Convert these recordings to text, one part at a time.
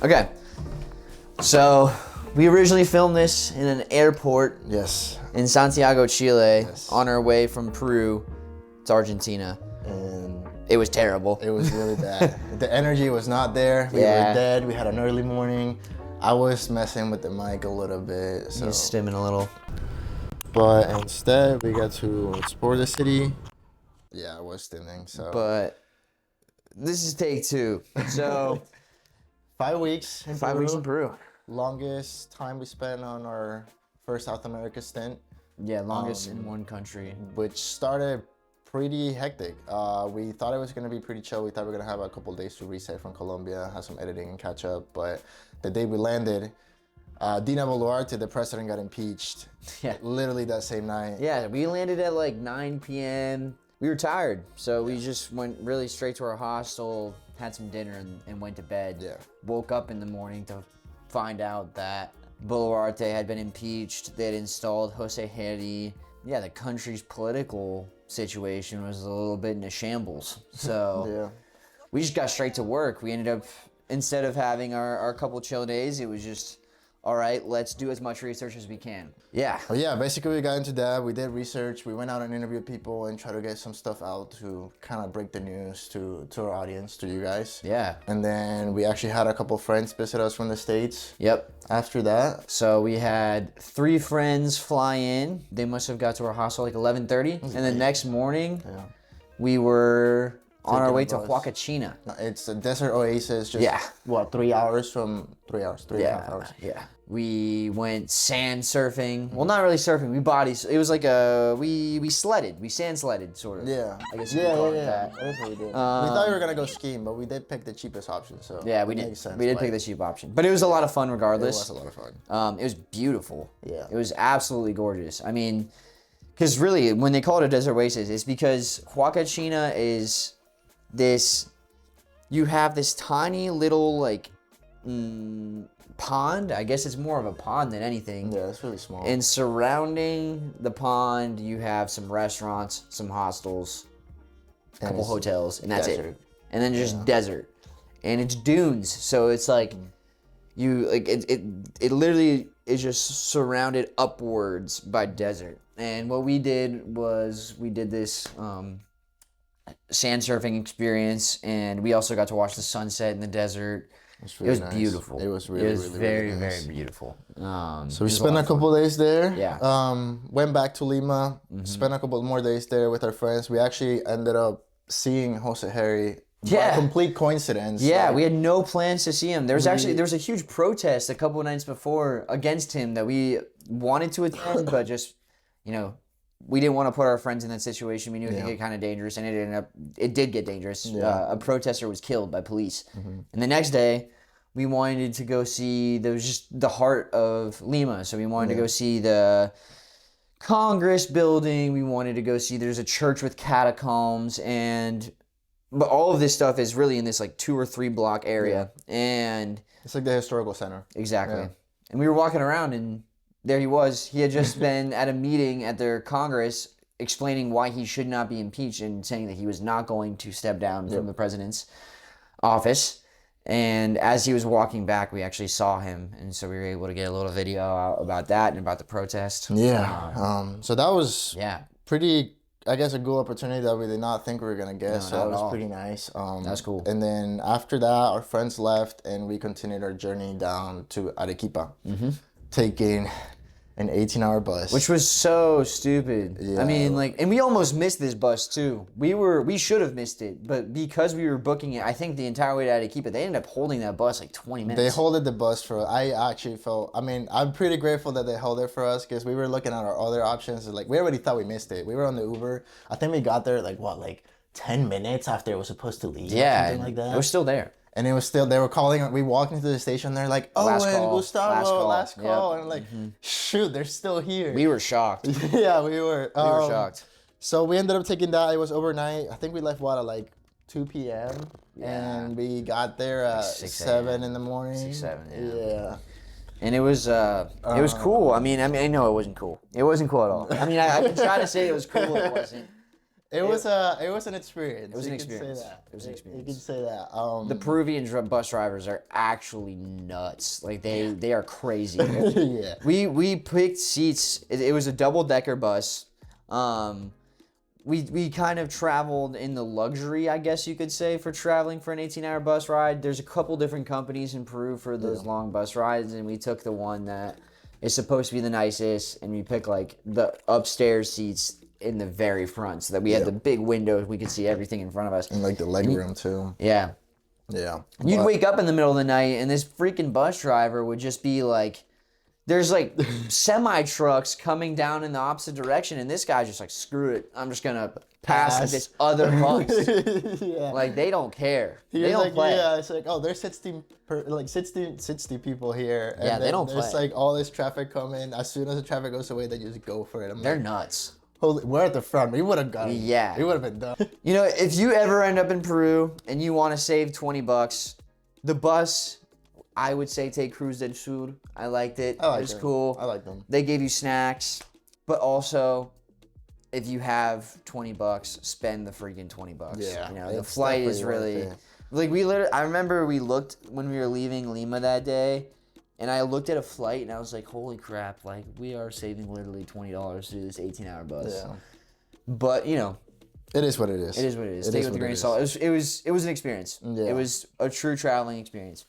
Okay. So we originally filmed this in an airport. Yes. In Santiago, Chile, Yes. on our way from Peru to Argentina. And it was terrible. It was really bad. The energy was not there. We were dead. We had an early morning. I was messing with the mic a little bit. So. He was stimming a little. But instead, we got to explore the city. Yeah, I was stimming. So. But this is take 2. So 5 weeks. 5 weeks in Peru. Longest time we spent on our first South America stint. Yeah, longest in one country. Which started pretty hectic. We thought it was going to be pretty chill. We thought we were going to have a couple days to reset from Colombia, have some editing and catch up. But the day we landed, Dina Boluarte, the president, got impeached. Yeah. Literally that same night. Yeah, we landed at like 9 p.m. We were tired, so we just went really straight to our hostel, had some dinner, and went to bed. Yeah. Woke up in the morning to find out that Boluarte had been impeached. They had installed Jose Heri. Yeah, the country's political situation was a little bit in a shambles. So Yeah. we just got straight to work. We ended up, instead of having our couple chill days, it was just, all right, let's do as much research as we can. Yeah. Well, yeah, basically we got into that. We did research. We went out and interviewed people and tried to get some stuff out to kind of break the news to our audience, to you guys. Yeah. And then we actually had a couple friends visit us from the States. Yep. After that. So we had 3 friends fly in. They must have got to our hostel like 11:30. And the next morning, we were on our way to Huacachina. It's a desert oasis, just, what, 3 hours from, 3 hours, 3.5 hours. Yeah. We went sand surfing. Well, not really surfing. It was like we sledded. We sand sledded, sort of. Yeah. I guess you could call it that. That's what we did. We thought we were going to go skiing, but we did pick the cheapest option, so. Yeah, we did. We did pick the cheap option. But it was a lot of fun regardless. It was a lot of fun. It was beautiful. Yeah. It was absolutely gorgeous. I mean, because really, when they call it a desert oasis, it's because Huacachina is this, you have this tiny little like pond. I guess it's more of a pond than anything. Yeah, it's really small. And surrounding the pond, you have some restaurants, some hostels, a couple hotels, and that's it. And then just desert, and it's dunes. So it's like you like it literally is just surrounded upwards by desert. And what we did was we did this sand surfing experience, and we also got to watch the sunset in the desert. It was beautiful. It was really, very, really nice. very beautiful. So we spent a couple days there. Yeah. Went back to Lima. Spent a couple more days there with our friends. We actually ended up seeing Jose Heri. By complete coincidence. Yeah, we had no plans to see him. There was a huge protest a couple of nights before against him that we wanted to attend, but just, we didn't want to put our friends in that situation. We knew it could get kind of dangerous, and it did get dangerous. Yeah. A protester was killed by police. And the next day, we wanted to go see, there was just the heart of Lima. So we wanted to go see the Congress building. We wanted to go see, there's a church with catacombs, but all of this stuff is really in this like 2 or 3 block area. And it's like the historical center. Exactly. Yeah. And we were walking around, and there he was. He had just been at a meeting at their Congress explaining why he should not be impeached and saying that he was not going to step down from the president's office. And as he was walking back, we actually saw him. And so we were able to get a little video out about that and about the protest. Yeah. So that was pretty, I guess, a good opportunity that we did not think we were going to get. So that was pretty nice. That's cool. And then after that, our friends left, and we continued our journey down to Arequipa, taking an 18-hour bus. Which was so stupid. Yeah. I mean, and we almost missed this bus too. We should have missed it, but because we were booking it, I think the entire way to Arequipa, they ended up holding that bus like 20 minutes. They holded the bus I actually felt, I'm pretty grateful that they held it for us, because we were looking at our other options. Like, we already thought we missed it. We were on the Uber. I think we got there 10 minutes after it was supposed to leave. Yeah, something like that. It was still there. And it was still, they were calling, we walked into the station, they're like, oh, Gustavo, last call. And I'm like, shoot, they're still here. We were shocked. Yeah, we were. We were shocked. So we ended up taking that. It was overnight. I think we left, at 2 p.m. Yeah. And we got there at 7 in the morning. 6, 7, yeah. And it was cool. I mean, I know it wasn't cool. It wasn't cool at all. I mean, I can try to say it was cool, it wasn't. It was an experience. It was an You can say experience. that. It was an experience. You can say that. The Peruvian bus drivers are actually nuts. Like they are crazy. Yeah. We picked seats. It was a double-decker bus. We kind of traveled in the luxury, I guess you could say, for traveling for an 18-hour bus ride. There's a couple different companies in Peru for those long bus rides, and we took the one that is supposed to be the nicest, and we picked like the upstairs seats in the very front, so that we had the big windows, we could see everything in front of us. And like the leg room too. Yeah. Yeah. You'd wake up in the middle of the night, and this freaking bus driver would just be like, there's like semi-trucks coming down in the opposite direction, and this guy's just like, screw it, I'm just gonna pass this other bus. Yeah. Like, they don't care. He they was don't like, play. yeah, it's like, oh, there's 60 people here. And Yeah, they then don't there's play. like all this traffic coming. As soon as the traffic goes away, they just go for it. I'm They're like, nuts. holy, we're at the front. We would have gone. Yeah. We would have been done. You know, if you ever end up in Peru and you want to save $20, the bus, I would say take Cruz del Sur. I liked it. I like it was it. cool. I like them. They gave you snacks, but also, if you have $20, spend the freaking $20. Yeah, You know, the it's flight is definitely really worth like I remember we looked when we were leaving Lima that day, and I looked at a flight and I was like, holy crap! Like, we are saving literally $20 to do this 18-hour bus. Yeah. But you know, It is what it is. it is what it is. Take it with a grain of salt. It was an experience. Yeah. It was a true traveling experience.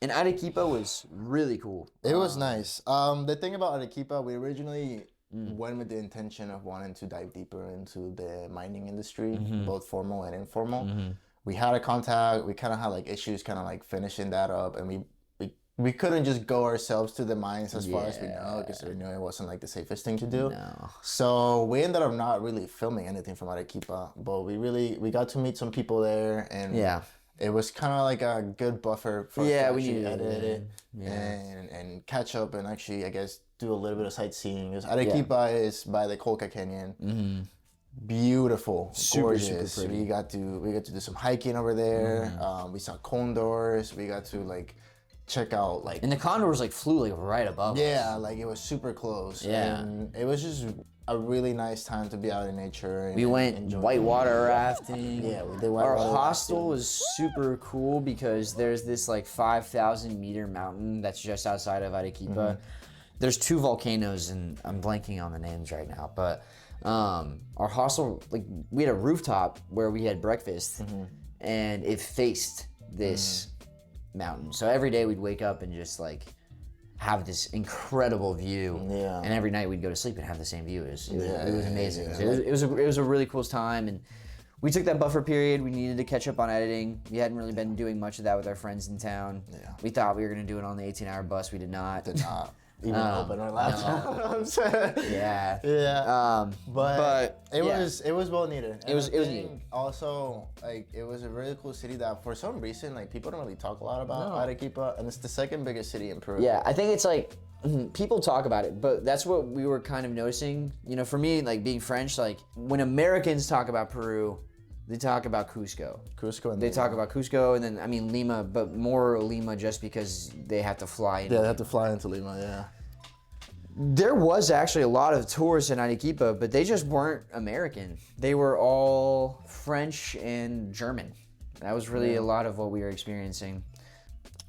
And Arequipa was really cool. It was nice. The thing about Arequipa, we originally went with the intention of wanting to dive deeper into the mining industry, both formal and informal. We had a contact. We kind of had like issues kind of like finishing that up, and we couldn't just go ourselves to the mines as far as we know, because we knew it wasn't like the safest thing to do. No. So we ended up not really filming anything from Arequipa, but we got to meet some people there, and it was kind of like a good buffer for us to actually edit it and catch up and actually, I guess, do a little bit of sightseeing. Because Arequipa is by the Colca Canyon. Beautiful, gorgeous. Super pretty. We got to do some hiking over there. We saw condors. We got to like check out like, And the condors like flew like right above us. yeah, like it was super close. Yeah. And it was just a really nice time to be out in nature. And, We went whitewater rafting. Yeah, we did Our whitewater hostel was super cool because there's this like 5,000 meter mountain that's just outside of Arequipa. There's two volcanoes, and I'm blanking on the names right now, but our hostel, like, we had a rooftop where we had breakfast, and it faced this mountain. So every day we'd wake up and just like have this incredible view. Yeah. And every night we'd go to sleep and have the same view. It was amazing. yeah. So it was a really cool time, and we took that buffer period. We needed to catch up on editing. We hadn't really been doing much of that with our friends in town. Yeah. We thought we were gonna do it on the 18-hour bus. We did not. Did not even open our laptops. Yeah. Yeah. But it yeah. was well needed. It was And I needed. think also, like, it was a really cool city that for some reason, like, people don't really talk a lot about Arequipa, and it's the second biggest city in Peru. Yeah, I think it's like people talk about it, but that's what we were kind of noticing. You know, for me, like being French, like when Americans talk about Peru, they talk about Cusco. Cusco and They Lima. talk about Cusco, and then I mean Lima, but more Lima just because they have to fly in. Yeah, they have to fly into Lima, yeah. There was actually a lot of tourists in Arequipa, but they just weren't American. They were all French and German. That was really a lot of what we were experiencing.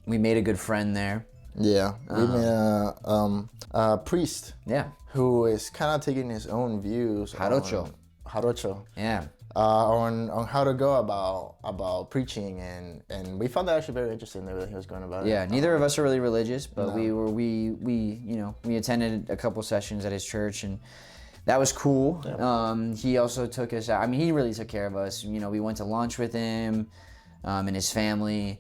We made a good friend there. Yeah. We met a priest Yeah. who is kind of taking his own views. Jarocho. Jarocho. Yeah. On how to go about preaching, and we found that actually very interesting the way he was going about it. Yeah, neither of us are really religious, but we attended a couple sessions at his church, and that was cool. He also took us out. I mean, he really took care of us. You know, we went to lunch with him and his family.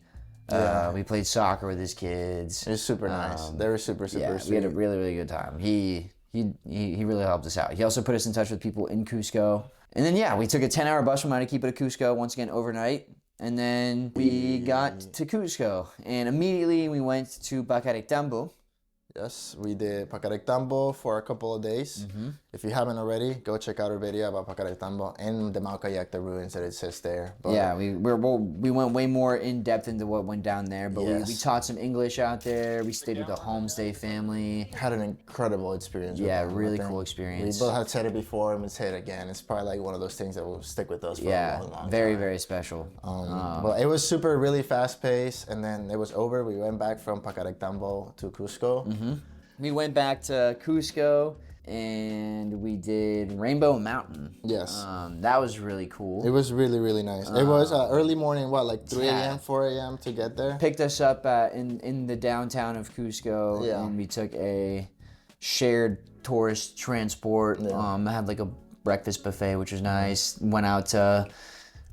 We played soccer with his kids. It was super nice. They were super We had sweet. a really, really good time. He really helped us out. He also put us in touch with people in Cusco. And then, we took a 10-hour bus from Arequipa to Cusco, once again overnight. And then we got to Cusco. And immediately we went to Paccarectambo. Yes, we did Paccarectambo for a couple of days. If you haven't already, go check out our video about Paccarectambo and the Machu ruins that it says there. But yeah, we went way more in depth into what went down there, but we taught some English out there. We stayed with a homestay family. Had an incredible experience. Yeah, with them, really cool experience. We both had said it before and we'll say it again. It's probably like one of those things that will stick with us for a long, long very, time. very special. But it was really fast paced, and then it was over. We went back from Paccarectambo to Cusco. We went back to Cusco and we did Rainbow Mountain. Yes. That was really cool. It was really, really nice. It was early morning, like 3 a.m., 4 a.m. to get there? Picked us up in the downtown of Cusco, and we took a shared tourist transport. Had like a breakfast buffet, which was nice. Went out to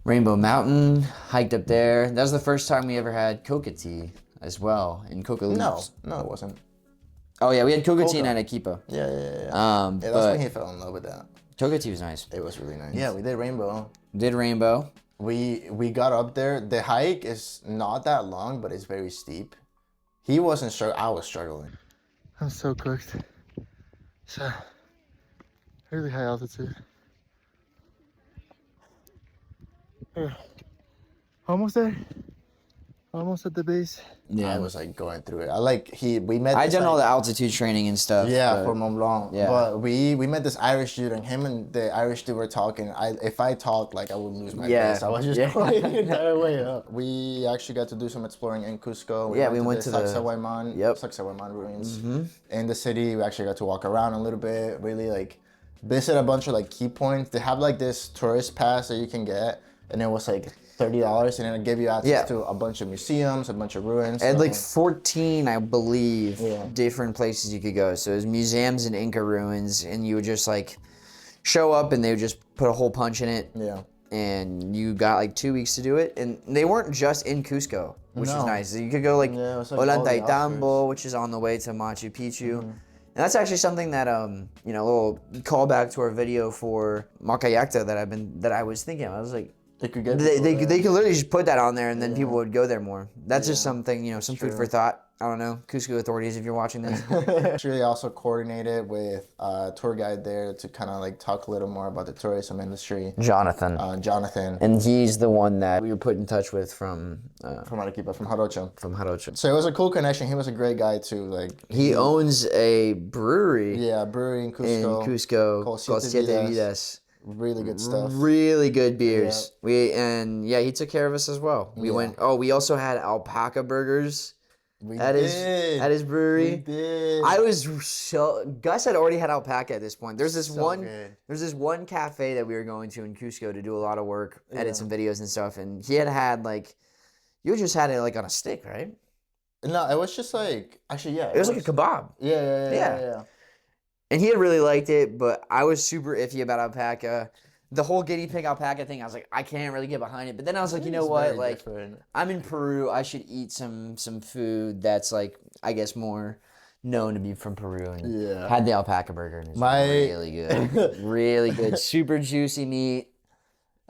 Rainbow Mountain, hiked up there. That was the first time we ever had coca tea as well, in coca leaves. No, it wasn't. Oh yeah, we had coca tea in Arequipa. Yeah. That's when he fell in love with that. Coca tea was nice. It was really nice. Yeah, we did Rainbow. We got up there. The hike is not that long, but it's very steep. He wasn't sure. I was struggling. I'm so cooked. So, really high altitude. Almost there. Almost at the base. Yeah, I was like going through it. We met. I done all the altitude training and stuff. Yeah, for Mont Blanc. Yeah. But we met this Irish dude, and him and the Irish dude were talking. If I talked, like I would lose my voice. I was just going the entire way up. We actually got to do some exploring in Cusco. We went to the Sacsayhuaman ruins. In the city, we actually got to walk around a little bit. Really like visit a bunch of like key points. They have like this tourist pass that you can get, and it was like $30, and it'll give you access to a bunch of museums, a bunch of ruins. And like 14, I believe, different places you could go. So there's museums and Inca ruins, and you would just like show up, and they would just put a hole punch in it. Yeah. And you got like 2 weeks to do it, and they weren't just in Cusco, which is nice. You could go like Paccarectambo, which is on the way to Machu Picchu. And that's actually something that a little callback to our video for Paccarecta that I was thinking of. I was like, they could literally just put that on there, and then people would go there more. That's just something, some food for thought. I don't know, Cusco authorities, if you're watching this. Actually, also coordinated with a tour guide there to kind of like talk a little more about the tourism industry. Jonathan. And he's the one that we were put in touch with from Arequipa, from Jarocho. So it was a cool connection. He was a great guy too. Like he owns a brewery. Yeah, a brewery in Cusco. Called Siete Vidas. Really good stuff. Really good beers. Yeah. He took care of us as well. We went. Oh, we also had alpaca burgers. At his brewery. We did. Gus had already had alpaca at this point. There's this one cafe that we were going to in Cusco to do a lot of work, edit some videos and stuff, and he had like, you just had it like on a stick, right? No, it was just like, actually, yeah. It was like a kebab. Yeah. And he had really liked it, but I was super iffy about alpaca. The whole guinea pig alpaca thing, I was like, I can't really get behind it. But then I was like, you know what? Like, different. I'm in Peru. I should eat some food that's like, I guess, more known to be from Peru. And had the alpaca burger, and it was really good. Really good. Super juicy meat.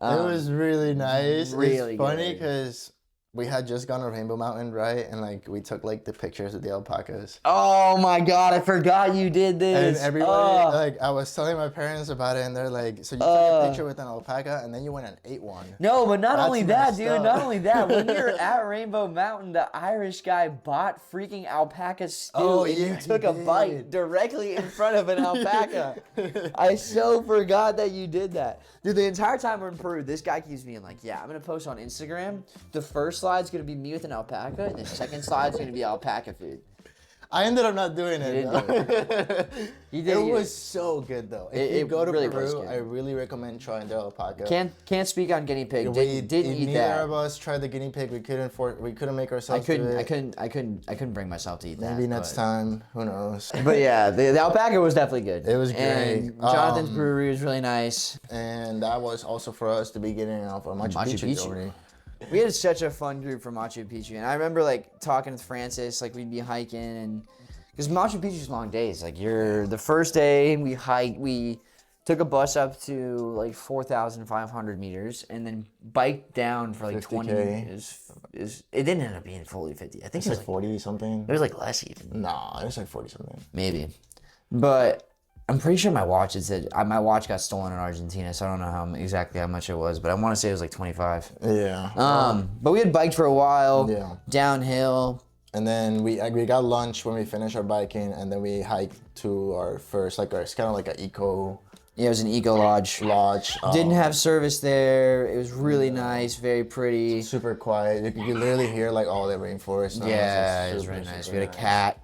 It was really nice. Really it's funny because we had just gone to Rainbow Mountain, right? And like we took like the pictures of the alpacas. Oh my God, I forgot you did this. And everybody, like I was telling my parents about it, and they're like, so you took a picture with an alpaca and then you went and ate one. No, but not only that, dude, not only that. When we were at Rainbow Mountain, the Irish guy bought freaking alpaca stew, and you took a bite directly in front of an alpaca. I so forgot that you did that. Dude, the entire time we're in Peru, this guy keeps being like, yeah, I'm going to post on Instagram. The first slide's going to be me with an alpaca, and the second slide's going to be alpaca food. I ended up not doing it. You did. It was so good though. If you go to really Peru, I really recommend trying their alpaca. Can't speak on guinea pig. Didn't eat that. Neither of us tried the guinea pig. We couldn't make ourselves. I couldn't bring myself to eat that. Maybe next time. Who knows? But yeah, the alpaca was definitely good. It was great. And Jonathan's brewery was really nice. And that was also for us the beginning of Machu Picchu journey. We had such a fun group for Machu Picchu, and I remember like talking with Francis, like we'd be hiking, and because Machu Picchu's long days. Like the first day we took took a bus up to like 4,500 meters, and then biked down for like 50K. 20. It didn't end up being fully 50. I think It's like 40 something. it was like less even. Nah, it's like 40 something. Maybe, but I'm pretty sure my watch my watch got stolen in Argentina, so I don't know exactly how much it was, but I want to say it was like 25. Yeah. But we had biked for a while. Yeah. Downhill. And then we got lunch when we finished our biking, and then we hiked to our first, it's kind of like an eco Yeah, it was an eco lodge. Didn't have service there. It was really nice, very pretty. Super quiet. You could literally hear like all the rainforest. Yeah, it was really nice. We had a cat.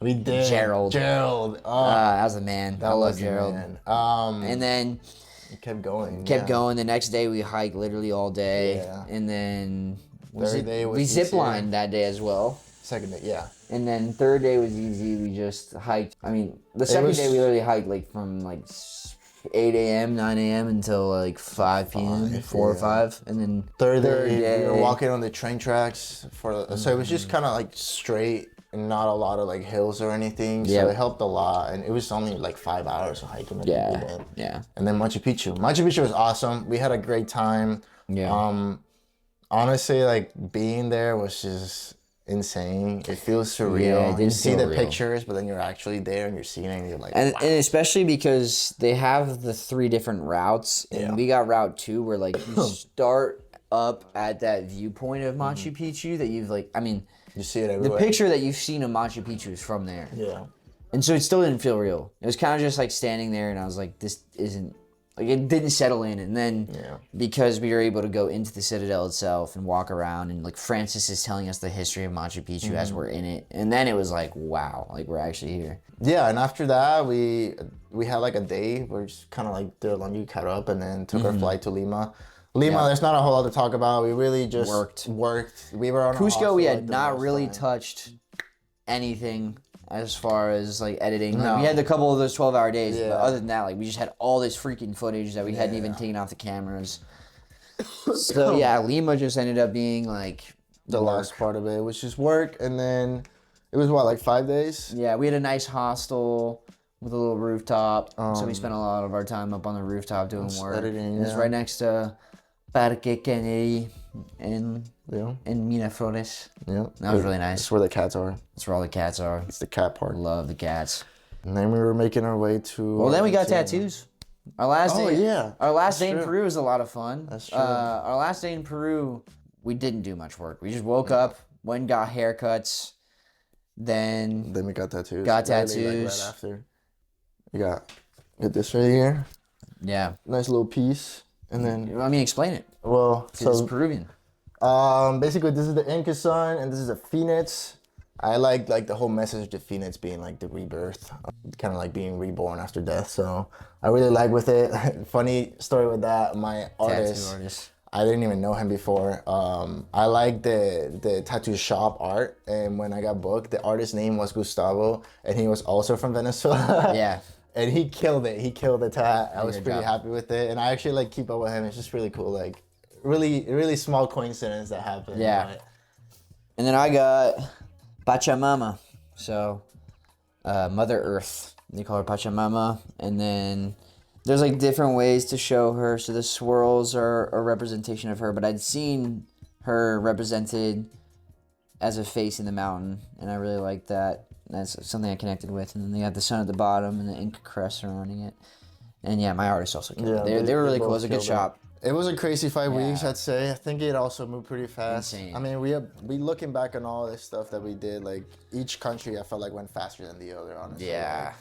We did. Gerald. Oh, That was the man. I love Gerald. man. And then We kept going. going. The next day we hiked literally all day. Yeah. And then Third day was we easier. ziplined that day as well. Second day, yeah. And then third day was easy. We just hiked. I mean, the second day we literally hiked like from like 8 a.m., 9 a.m. until like 5 p.m., 4 or 5. And then Third day, we were walking on the train tracks so it was just kind of like straight and not a lot of like hills or anything. So it helped a lot. And it was only like 5 hours of hiking. Yeah. And then Machu Picchu. Machu Picchu was awesome. We had a great time. Yeah. Honestly, like being there was just insane. It feels surreal. Yeah, you see the pictures, but then you're actually there and you're seeing it and you're like, and, wow. and especially because they have the 3 different routes, and we got route 2 where like you start up at that viewpoint of Machu Picchu that you've like, I mean, you see it everywhere. the picture that you've seen of Machu Picchu is from there. Yeah. And so it still didn't feel real. It was kind of just like standing there, and I was like, this isn't, like it didn't settle in. And then because we were able to go into the citadel itself and walk around, and like Francis is telling us the history of Machu Picchu as we're in it, and then it was like, wow, like we're actually here. Yeah, and after that we had like a day where we just kind of like did a laundry, cut up, and then took our flight to Lima. There's not a whole lot to talk about. We really just worked. We were on Cusco. We had not really touched anything as far as like editing. Like, we had a couple of those 12-hour days, but other than that, like we just had all this freaking footage that we hadn't even taken off the cameras. So yeah, Lima just ended up being like the last part of it, which is work, and then it was like 5 days. Yeah, we had a nice hostel with a little rooftop, so we spent a lot of our time up on the rooftop doing work. Editing, It's right next to Paccarectambo in Miraflores. Yeah, that was really nice. That's where the cats are. That's where all the cats are. It's the cat park. Love the cats. And then we were making our way to. Well, then we got tattoos. Our last day. Yeah. Our last day in Peru was a lot of fun. That's true. Our last day in Peru, we didn't do much work. We just woke up, went and got haircuts, then we got tattoos. Got tattoos. Right after. We got this right here. Yeah. Nice little piece. And then. I mean, explain it. Well, so it's Peruvian. Basically, this is the Inca sun, and this is a phoenix. I like the whole message of the phoenix being like the rebirth, kind of like being reborn after death. So I really like with it. Funny story with that. My artist, I didn't even know him before. I like the tattoo shop art, and when I got booked, the artist's name was Gustavo, and he was also from Venezuela. Yeah. And he killed it. He killed the tat. I was pretty happy with it, and I actually like keep up with him. It's just really cool. Like really small coincidence that happened. Yeah. But... And then I got Pachamama, so Mother Earth. They call her Pachamama, and then there's like different ways to show her. So the swirls are a representation of her, but I'd seen her represented as a face in the mountain, and I really liked that. That's something I connected with. And then they got the sun at the bottom and the Inca crest surrounding it. And yeah, my artist also killed it. They were really cool. It was a good shop. It was a crazy 5 weeks, I'd say. I think it also moved pretty fast. Insane. I mean, we looking back on all this stuff that we did, like each country I felt like went faster than the other, honestly. Yeah.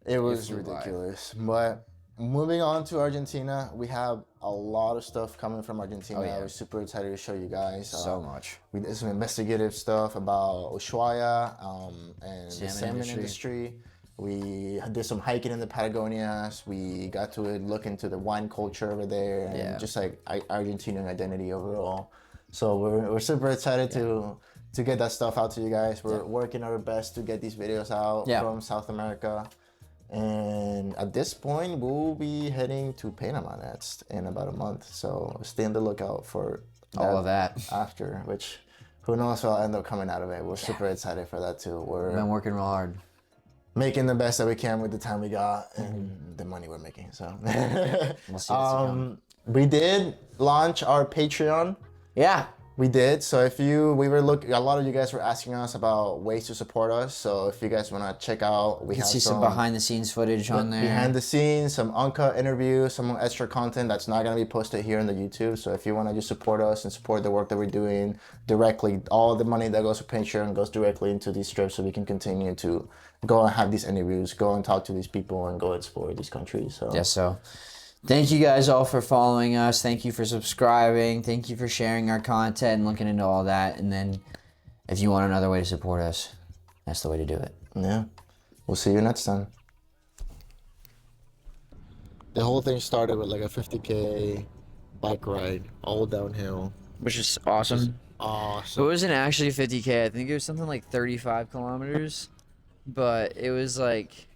Like, it was ridiculous. But moving on to Argentina, we have a lot of stuff coming from Argentina. I was super excited to show you guys. So much. We did some investigative stuff about Ushuaia and the salmon industry. We did some hiking in the Patagonias. We got to look into the wine culture over there and just like Argentinian identity overall. So we're super excited to get that stuff out to you guys. We're working our best to get these videos out from South America. And at this point, we'll be heading to Panama next in about a month. So stay on the lookout for all of that after, which who knows what'll end up coming out of it. We're super excited for that too. We've been working real hard. making the best that we can with the time we got and the money we're making. So We'll see what's to come. we did launch our Patreon. Yeah. We did. So we were looking, a lot of you guys were asking us about ways to support us. So if you guys want to check out, we You have can see some behind the scenes footage on there. behind the scenes, some uncut interviews, some extra content that's not going to be posted here on the YouTube. So if you want to just support us and support the work that we're doing directly, all the money that goes to Patreon goes directly into these trips so we can continue to go and have these interviews, go and talk to these people and go explore these countries. So Yes, so thank you guys all for following us. Thank you for subscribing. Thank you for sharing our content and looking into all that. And then if you want another way to support us, that's the way to do it. Yeah. We'll see you next time. The whole thing started with like a 50K bike ride, all downhill. Which is awesome. Awesome. It wasn't actually 50K. I think it was something like 35 kilometers. But it was like